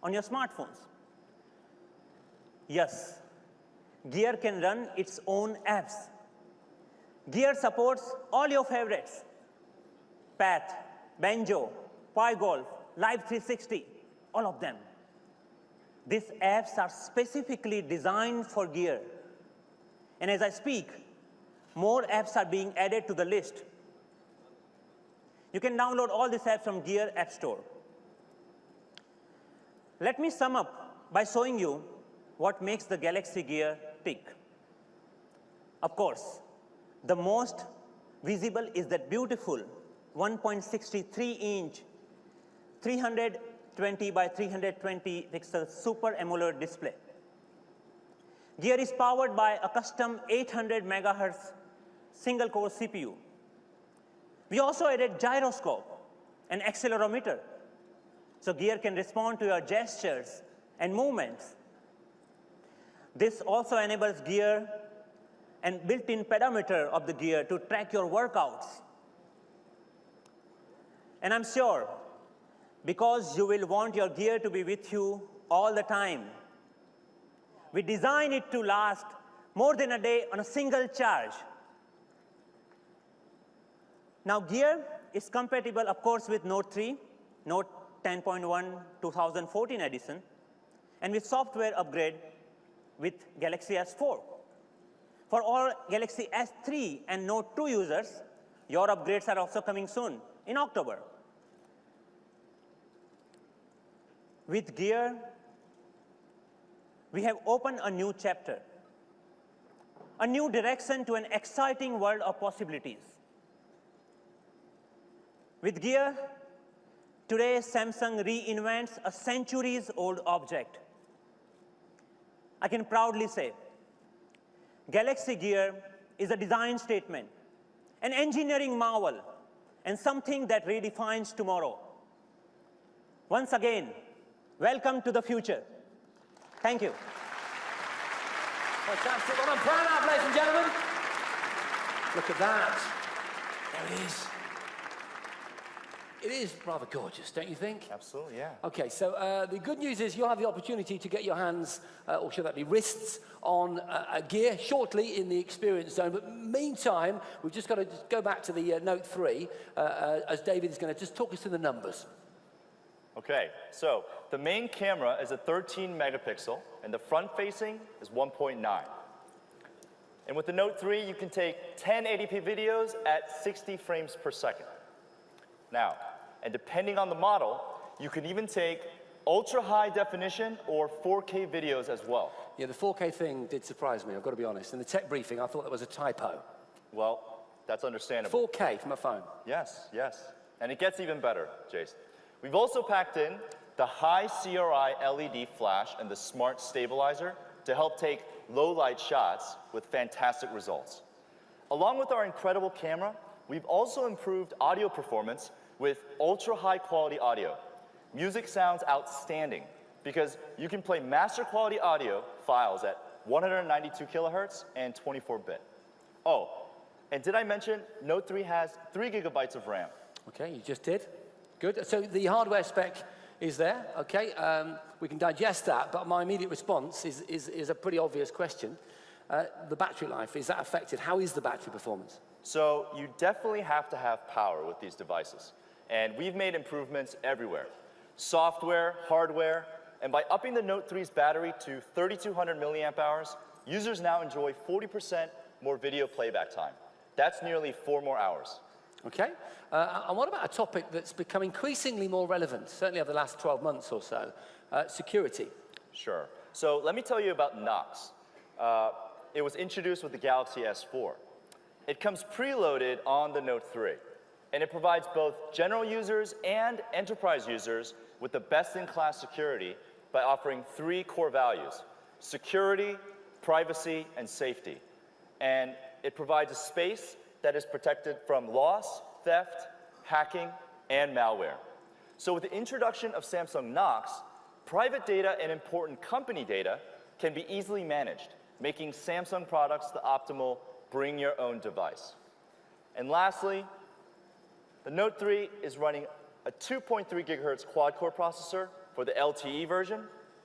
on your smartphones. Yes, Gear can run its own apps. Gear supports all your favorites: Path, Banjo, PyGolf, Live 360, all of them. These apps are specifically designed for Gear. And as I speak, more apps are being added to the list. You can download all these apps from Gear App Store. Let me sum up by showing you what makes the Galaxy Gear tick. Of course, the most visible is that beautiful 1.63-inch, 320 by 320 pixel Super AMOLED display. Gear is powered by a custom 800 megahertz single-core CPU. We also added gyroscope and accelerometer, so Gear can respond to your gestures and movements. This also enables Gear and built-in pedometer of the Gear to track your workouts. And I'm sure, because you will want your Gear to be with you all the time, we designed it to last more than a day on a single charge. Now, Gear is compatible, of course, with Note 3, Note 10.1 2014 edition, and with software upgrade with Galaxy S4. For all Galaxy S3 and Note 2 users, your upgrades are also coming soon, in October. With Gear, we have opened a new chapter, a new direction to an exciting world of possibilities. With Gear, today Samsung reinvents a centuries-old object. I can proudly say, Galaxy Gear is a design statement, an engineering marvel, and something that redefines tomorrow. Once again, welcome to the future. Thank you. Fantastic. Well, I'm proud of, ladies and gentlemen. Look at that. There it is. It is rather gorgeous, don't you think? Absolutely, yeah. Okay, so the good news is you'll have the opportunity to get your hands, or should that be wrists, on a Gear shortly in the Experience Zone. But meantime, we've just got to go back to the Note 3, as David is going to just talk us through the numbers. Okay, so the main camera is a 13 megapixel, and the front facing is 1.9. And with the Note 3, you can take 1080p videos at 60 frames per second. Now, and depending on the model, you can even take ultra-high definition or 4K videos as well. Yeah, the 4K thing did surprise me, I've got to be honest. In the tech briefing, I thought that was a typo. Well, that's understandable. 4K from a phone. Yes, yes. And it gets even better, Jason. We've also packed in the high CRI LED flash and the smart stabilizer to help take low-light shots with fantastic results. Along with our incredible camera, we've also improved audio performance with ultra-high quality audio. Music sounds outstanding because you can play master quality audio files at 192 kilohertz and 24-bit. Oh, and did I mention Note 3 has 3 gigabytes of RAM? Okay, you just did. Good. So the hardware spec is there, okay? We can digest that, but my immediate response is a pretty obvious question. The battery life, is that affected? How is the battery performance? So you definitely have to have power with these devices. And we've made improvements everywhere. Software, hardware, and by upping the Note 3's battery to 3,200 milliamp hours, users now enjoy 40% more video playback time. That's nearly 4 more hours. Okay. And what about a topic that's become increasingly more relevant, certainly over the last 12 months or so, security? Sure. So let me tell you about Knox. It was introduced with the Galaxy S4. It comes preloaded on the Note 3, and it provides both general users and enterprise users with the best-in-class security by offering 3 core values: security, privacy, and safety. And it provides a space that is protected from loss, theft, hacking, and malware. So with the introduction of Samsung Knox, private data and important company data can be easily managed, making Samsung products the optimal bring your own device. And lastly, the Note 3 is running a 2.3 gigahertz quad-core processor for the LTE version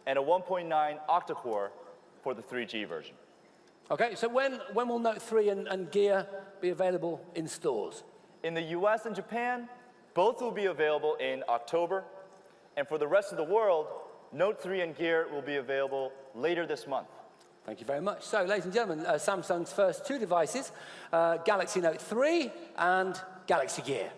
and a 1.9 octa-core for the 3G version. Okay, so when will Note 3 and Gear be available in stores? In the US and Japan, both will be available in October. And for the rest of the world, Note 3 and Gear will be available later this month. Thank you very much. So, ladies and gentlemen, Samsung's first 2 devices, Galaxy Note 3 and Galaxy Gear.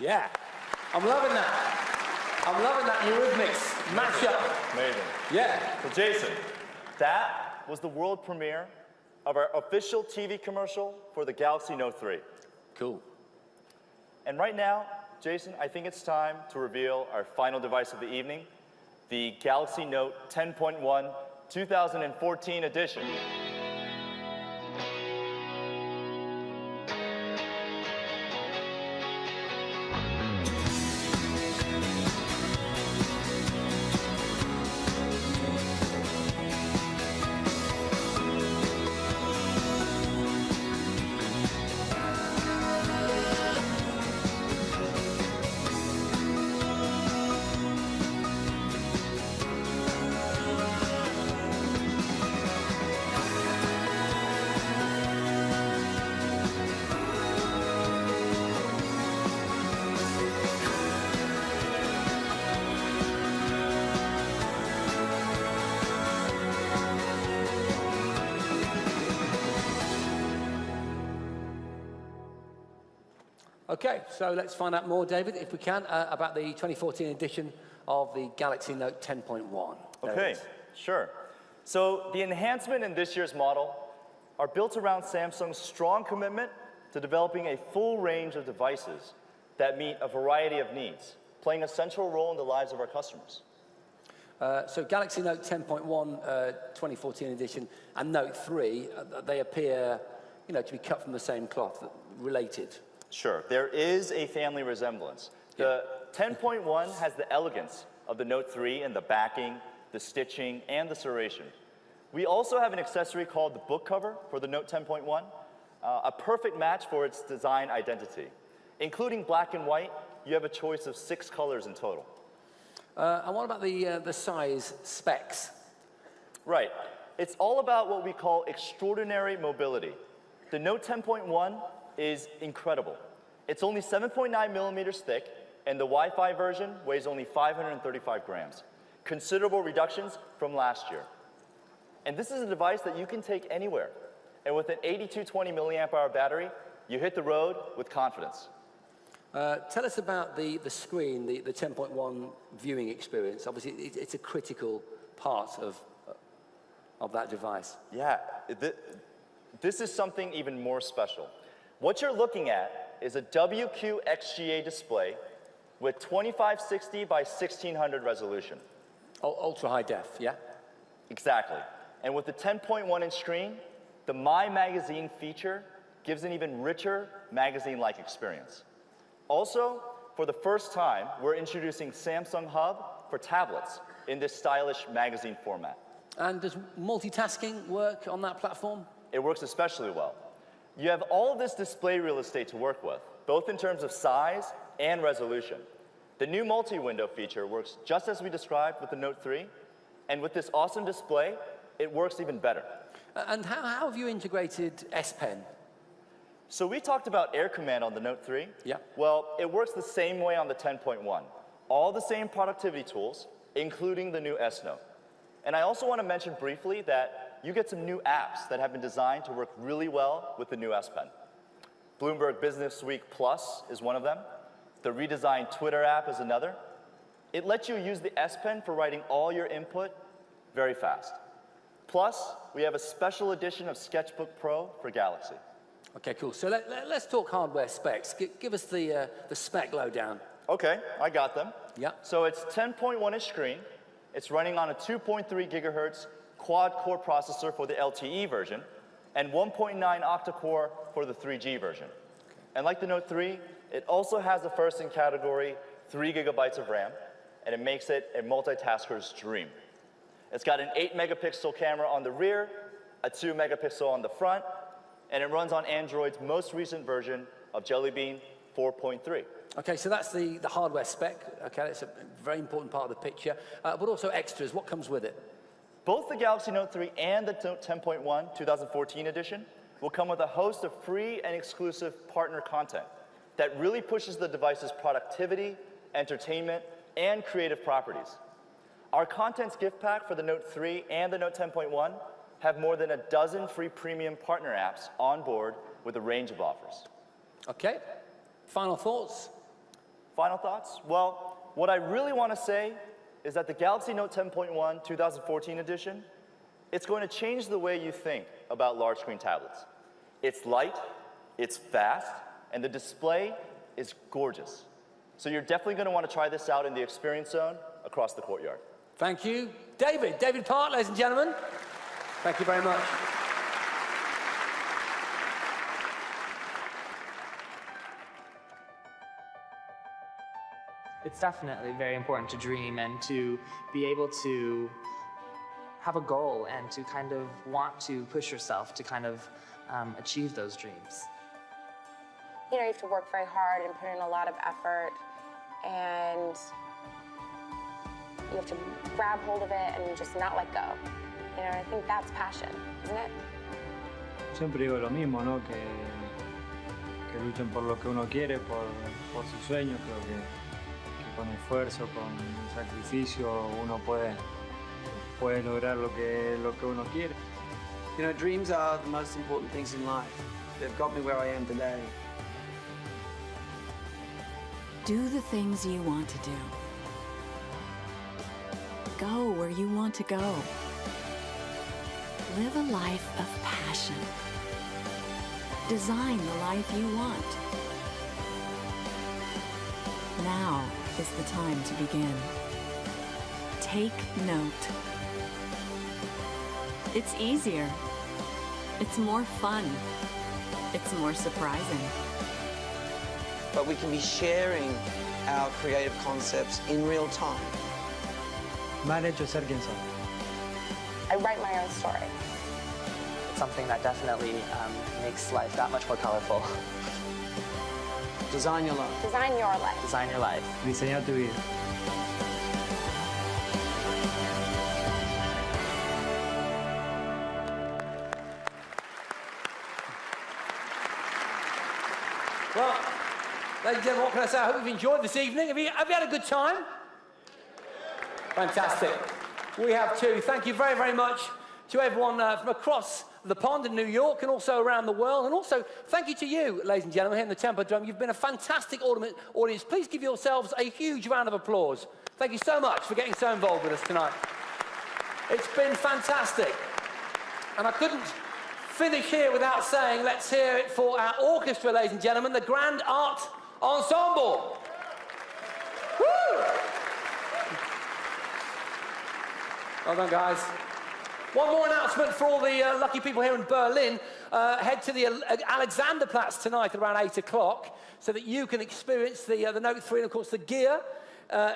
Yeah, I'm loving that. I'm loving that Eurythmics mashup. Amazing. Yeah. So Jason, that was the world premiere of our official TV commercial for the Galaxy Note 3. Cool. And right now, Jason, I think it's time to reveal our final device of the evening, the Galaxy Note 10.1 2014 edition. Okay, so let's find out more, David, if we can, about the 2014 edition of the Galaxy Note 10.1. Okay, sure. So the enhancement in this year's model are built around Samsung's strong commitment to developing a full range of devices that meet a variety of needs, playing a central role in the lives of our customers. So Galaxy Note 10.1 2014 edition and Note 3, they appear, to be cut from the same cloth, related. Sure, there is a family resemblance. The 10.1 has the elegance of the Note 3 in the backing, the stitching, and the serration. We also have an accessory called the book cover for the Note 10.1, a perfect match for its design identity. Including black and white, you have a choice of 6 colors in total. And what about the size specs? Right. It's all about what we call extraordinary mobility. The Note 10.1 is incredible. It's only 7.9 millimeters thick, and the Wi-Fi version weighs only 535 grams. Considerable reductions from last year. And this is a device that you can take anywhere. And with an 8220 milliamp hour battery, you hit the road with confidence. Tell us about the screen, the 10.1 viewing experience. Obviously, it's a critical part of that device. Yeah, this is something even more special. What you're looking at is a WQXGA display with 2560 by 1600 resolution. Ultra high def, yeah? Exactly. And with the 10.1-inch screen, the My Magazine feature gives an even richer magazine-like experience. Also, for the first time, we're introducing Samsung Hub for tablets in this stylish magazine format. And does multitasking work on that platform? It works especially well. You have all of this display real estate to work with, both in terms of size and resolution. The new multi-window feature works just as we described with the Note 3, and with this awesome display, it works even better. And how have you integrated S Pen? So we talked about Air Command on the Note 3. Yeah. Well, it works the same way on the 10.1. All the same productivity tools, including the new S Note. And I also want to mention briefly that you get some new apps that have been designed to work really well with the new S Pen. Bloomberg Business Week Plus is one of them. The redesigned Twitter app is another. It lets you use the S Pen for writing all your input very fast. Plus, we have a special edition of Sketchbook Pro for Galaxy. Okay, cool. So let's talk hardware specs. Give us the spec lowdown. Okay, I got them. Yeah. So it's 10.1-inch screen. It's running on a 2.3 gigahertz quad-core processor for the LTE version, and 1.9 octa-core for the 3G version. Okay. And like the Note 3, it also has a first-in-category 3 gigabytes of RAM, and it makes it a multitasker's dream. It's got an 8-megapixel camera on the rear, a 2-megapixel on the front, and it runs on Android's most recent version of Jelly Bean 4.3. Okay, so that's the hardware spec. Okay, that's a very important part of the picture. But also extras, what comes with it? Both the Galaxy Note 3 and the Note 10.1 2014 edition will come with a host of free and exclusive partner content that really pushes the device's productivity, entertainment, and creative properties. Our contents gift pack for the Note 3 and the Note 10.1 have more than a dozen free premium partner apps on board with a range of offers. Okay, final thoughts? Final thoughts? Well, what I really want to say is that the Galaxy Note 10.1 2014 edition, it's going to change the way you think about large screen tablets. It's light, it's fast, and the display is gorgeous. So you're definitely going to want to try this out in the Experience Zone across the courtyard. Thank you. David Park, ladies and gentlemen. Thank you very much. It's definitely very important to dream and to be able to have a goal and to kind of want to push yourself to kind of achieve those dreams. You have to work very hard and put in a lot of effort, and you have to grab hold of it and just not let go. I think that's passion, isn't it? Siempre digo lo mismo, ¿no? Que luchen por lo que uno quiere, por sus sueños. Creo que con esfuerzo, con sacrificio, uno puede lograr lo que uno quiere. Dreams are the most important things in life. They've got me where I am today. Do the things you want to do. Go where you want to go. Live a life of passion. Design the life you want. Now is the time to begin. Take note. It's easier. It's more fun. It's more surprising. But we can be sharing our creative concepts in real time. Me han hecho ser quien soy. I write my own story. It's something that definitely makes life that much more colorful. Design your life. Design your life. Design your life. Diseña tu vida. Well, ladies and gentlemen, what can I say? I hope you've enjoyed this evening. Have you had a good time? Fantastic. We have too. Thank you very, very much to everyone from across the pond in New York and also around the world. And also, thank you to you, ladies and gentlemen, here in the Tempodrome. You've been a fantastic audience. Please give yourselves a huge round of applause. Thank you so much for getting so involved with us tonight. It's been fantastic. And I couldn't finish here without saying, let's hear it for our orchestra, ladies and gentlemen, the Grand Art Ensemble. Woo! Well done, guys. One more announcement for all the lucky people here in Berlin. Head to the Alexanderplatz tonight at around 8 o'clock so that you can experience the Note 3 and, of course, the gear,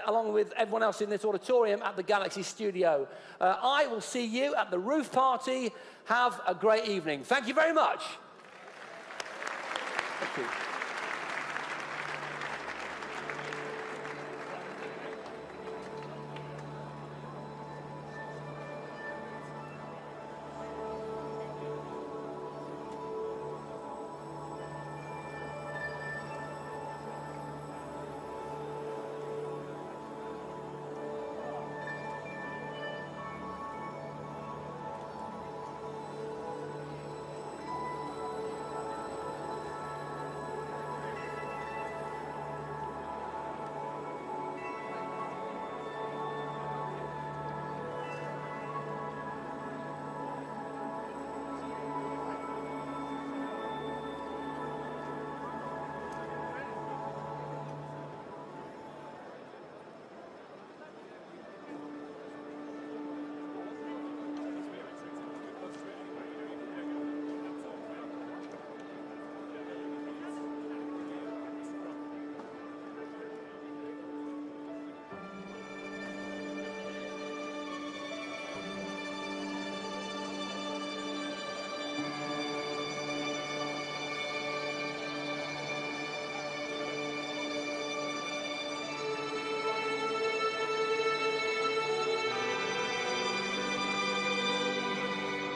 along with everyone else in this auditorium at the Galaxy Studio. I will see you at the roof party. Have a great evening. Thank you very much. Thank you.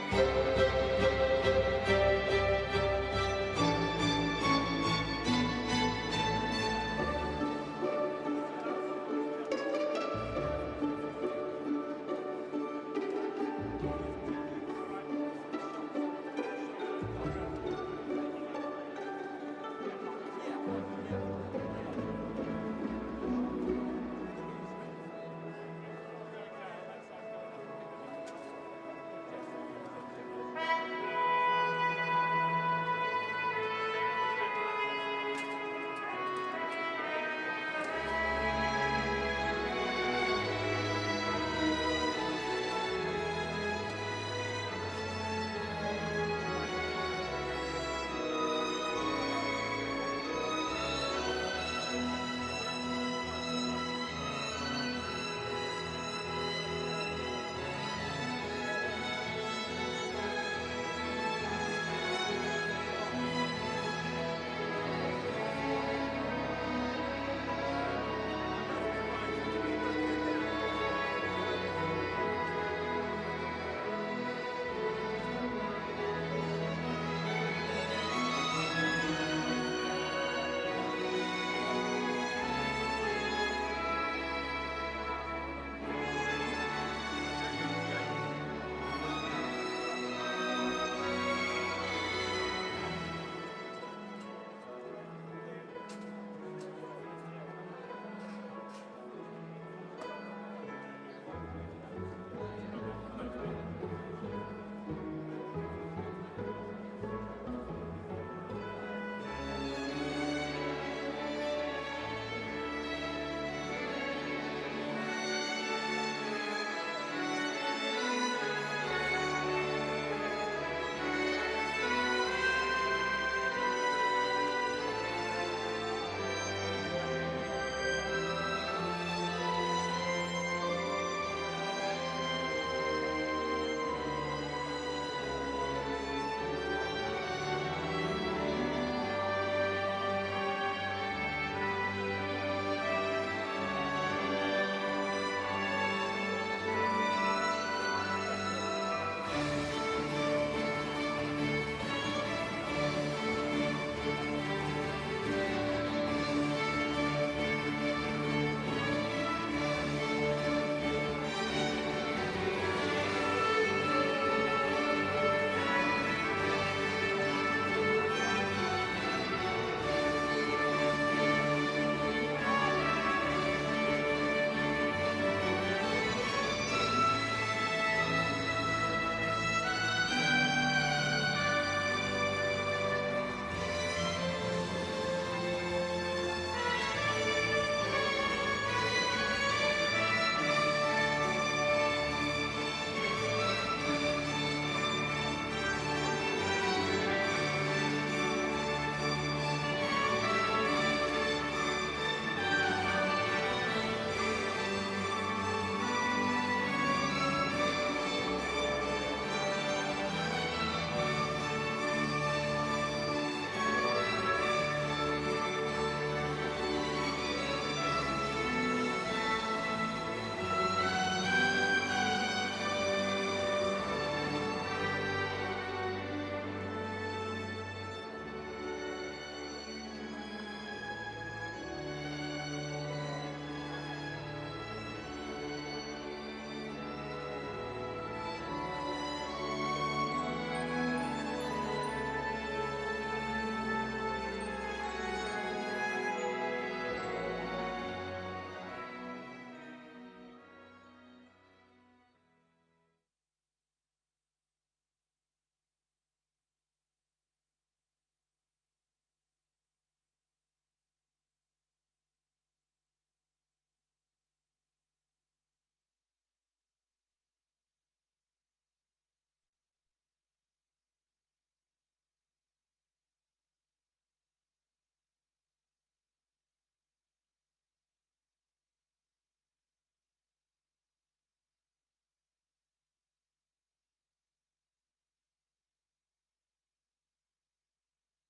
Thank you.